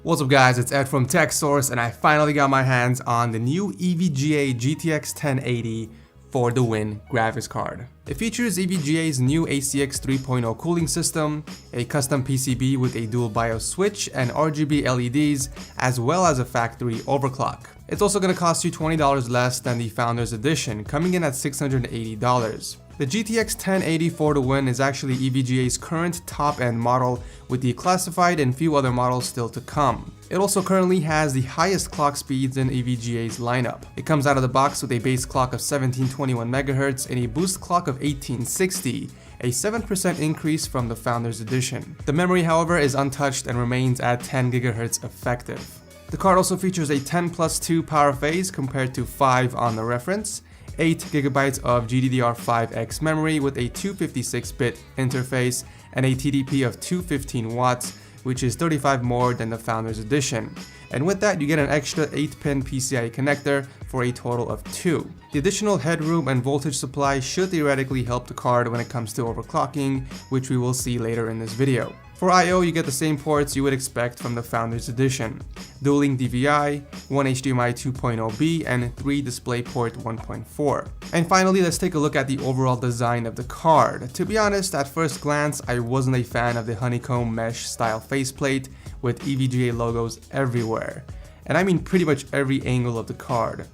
What's up guys, it's Ed from TechSource and I finally got my hands on the new EVGA GTX 1080 for the win graphics card. It features EVGA's new ACX 3.0 cooling system, a custom PCB with a dual BIOS switch and RGB LEDs, as well as a factory overclock. It's also going to cost you $20 less than the Founders Edition, coming in at $680. The GTX 1080 for the win is actually EVGA's current top-end model, with the classified and few other models still to come. It also currently has the highest clock speeds in EVGA's lineup. It comes out of the box with a base clock of 1721 MHz and a boost clock of 1860, a 7% increase from the Founders Edition. The memory, however, is untouched and remains at 10 GHz effective. The card also features a 10+2 power phase compared to 5 on the reference, 8 GB of GDDR5X memory with a 256-bit interface, and a TDP of 215 watts, which is 35 more than the Founders Edition. And with that, you get an extra 8-pin PCIe connector for a total of 2. The additional headroom and voltage supply should theoretically help the card when it comes to overclocking, which we will see later in this video. For I/O, you get the same ports you would expect from the Founders Edition: dual-link DVI, 1 HDMI 2.0B, and 3 DisplayPort 1.4. And finally, let's take a look at the overall design of the card. To be honest, at first glance, I wasn't a fan of the honeycomb mesh style faceplate with EVGA logos everywhere. And I mean pretty much every angle of the card.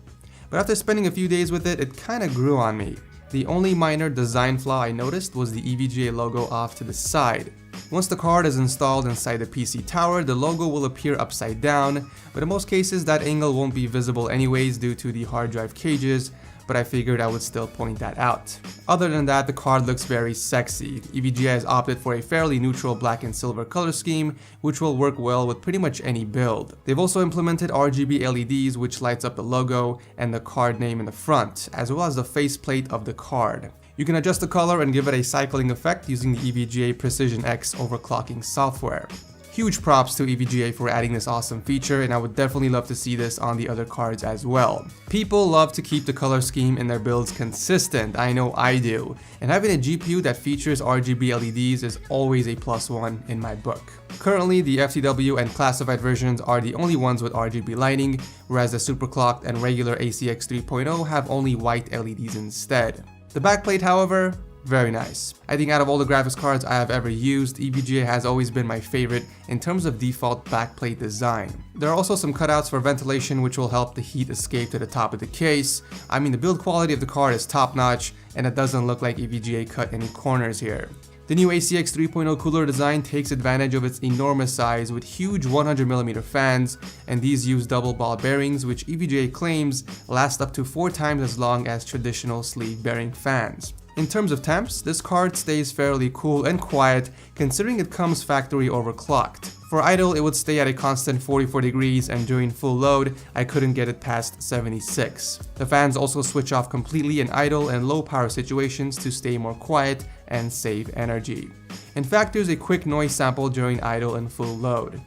But after spending a few days with it, it kinda grew on me. The only minor design flaw I noticed was the EVGA logo off to the side. Once the card is installed inside the PC tower, the logo will appear upside down, but in most cases that angle won't be visible anyways due to the hard drive cages, but I figured I would still point that out. Other than that, the card looks very sexy. EVGA has opted for a fairly neutral black and silver color scheme, which will work well with pretty much any build. They've also implemented RGB LEDs, which lights up the logo and the card name in the front, as well as the faceplate of the card. You can adjust the color and give it a cycling effect using the EVGA Precision X overclocking software. Huge props to EVGA for adding this awesome feature, and I would definitely love to see this on the other cards as well. People love to keep the color scheme in their builds consistent, I know I do, and having a GPU that features RGB LEDs is always a +1 in my book. Currently, the FTW and classified versions are the only ones with RGB lighting, whereas the superclocked and regular ACX 3.0 have only white LEDs instead. The backplate, however, very nice. I think out of all the graphics cards I have ever used, EVGA has always been my favorite in terms of default backplate design. There are also some cutouts for ventilation which will help the heat escape to the top of the case. I mean, the build quality of the card is top notch, and it doesn't look like EVGA cut any corners here. The new ACX 3.0 cooler design takes advantage of its enormous size with huge 100mm fans, and these use double ball bearings which EVGA claims last up to 4 times as long as traditional sleeve bearing fans. In terms of temps, this card stays fairly cool and quiet considering it comes factory overclocked. For idle, it would stay at a constant 44 degrees, and during full load, I couldn't get it past 76. The fans also switch off completely in idle and low power situations to stay more quiet and save energy. In fact, there's a quick noise sample during idle and full load.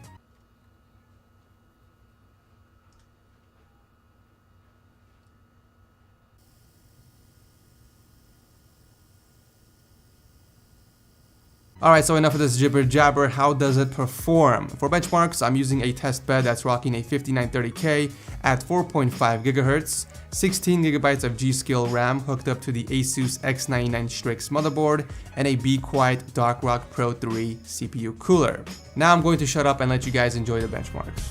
Alright, so enough of this jibber jabber. How does it perform? For benchmarks, I'm using a test bed that's rocking a 5930K at 4.5 GHz, 16 GB of G.Skill RAM hooked up to the Asus X99 Strix motherboard, and a Be Quiet Darkrock Pro 3 CPU cooler. Now I'm going to shut up and let you guys enjoy the benchmarks.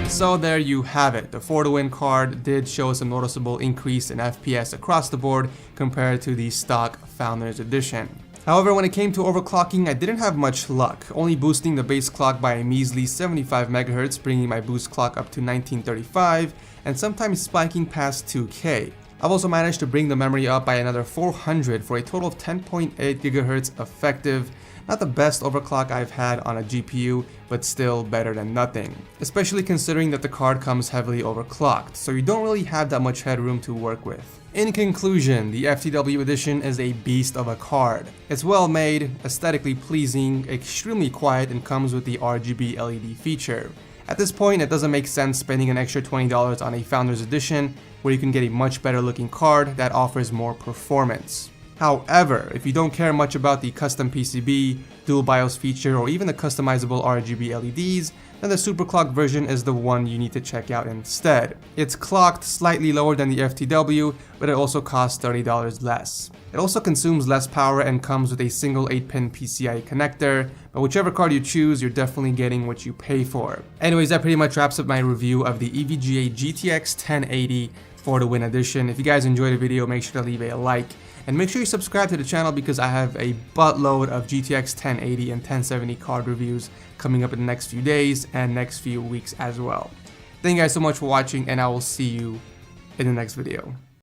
So there you have it. The For the Win card did show some noticeable increase in FPS across the board compared to the stock Founders Edition. However, when it came to overclocking, I didn't have much luck, only boosting the base clock by a measly 75 MHz, bringing my boost clock up to 1935, and sometimes spiking past 2K. I've also managed to bring the memory up by another 400 for a total of 10.8 GHz effective. Not the best overclock I've had on a GPU, but still better than nothing. Especially considering that the card comes heavily overclocked, so you don't really have that much headroom to work with. In conclusion, the FTW edition is a beast of a card. It's well made, aesthetically pleasing, extremely quiet, and comes with the RGB LED feature. At this point, it doesn't make sense spending an extra $20 on a Founders Edition, where you can get a much better looking card that offers more performance. However, if you don't care much about the custom PCB, dual BIOS feature, or even the customizable RGB LEDs, then the superclocked version is the one you need to check out instead. It's clocked slightly lower than the FTW, but it also costs $30 less. It also consumes less power and comes with a single 8-pin PCIe connector, but whichever card you choose, you're definitely getting what you pay for. Anyways, that pretty much wraps up my review of the EVGA GTX 1080 for the Win Edition. If you guys enjoyed the video, make sure to leave a like. And make sure you subscribe to the channel because I have a buttload of GTX 1080 and 1070 card reviews coming up in the next few days and next few weeks as well. Thank you guys so much for watching, and I will see you in the next video.